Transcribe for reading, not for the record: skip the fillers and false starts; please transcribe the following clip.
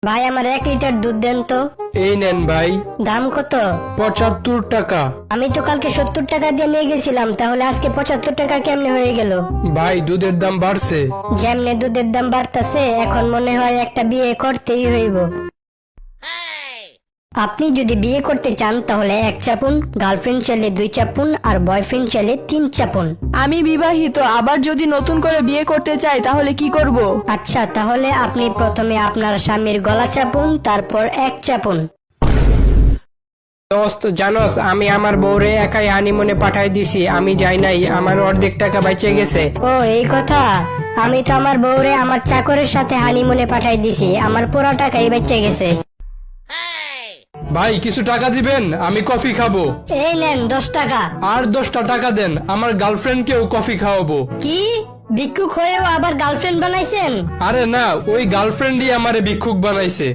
ভাই আমার 1 লিটার দুধ দেন তো। এই নেন ভাই। দাম কত? 75 টাকা। আমি তো কালকে 70 টাকা দিয়ে নিয়ে গেছিলাম, তাহলে আজকে 75 টাকা কেমনে হয়ে গেল? ভাই দুধের দাম বাড়ছে। যেমনে দুধের দাম বাড়তাছে, এখন মনে হয় একটা বিয়ে করতেই হইব। আপনি যদি বিয়ে করতে চান তাহলে 1 চাপুন, গার্লফ্রেন্ড চাইলে 2 চাপুন, আর বয়ফ্রেন্ড চাইলে 3 চাপুন। আমি বিবাহিত, আবার যদি নতুন করে বিয়ে করতে চাই তাহলে কি করব? আচ্ছা, তাহলে আপনি প্রথমে আপনার স্বামীর গলা চাপুন, তারপর 1 চাপুন। দোস্ত জানোস, আমি আমার বউরে একাই হানিমুনে পাঠাই দিছি। আমি যাই নাই, আমার অর্ধেক টাকা বেঁচে গেছে। ও এই কথা। আমি তো আমার বউরে আমার চাকরের সাথে হানিমুনে পাঠাই দিছি, আমার পুরো টাকাই বেঁচে গেছে। ভাই কিছু টাকা দিবেন, আমি কফি খাবো। এই নেন 10 টাকা। আর 10টা টাকা দেন, আমার গার্লফ্রেন্ডকেও কফি খাওয়াবো। কি ভিক্ষুক হয়েও আবার গার্লফ্রেন্ড বানাইছেন? আরে না, ওই গার্লফ্রেন্ডই আমারে ভিক্ষুক বানাইছে।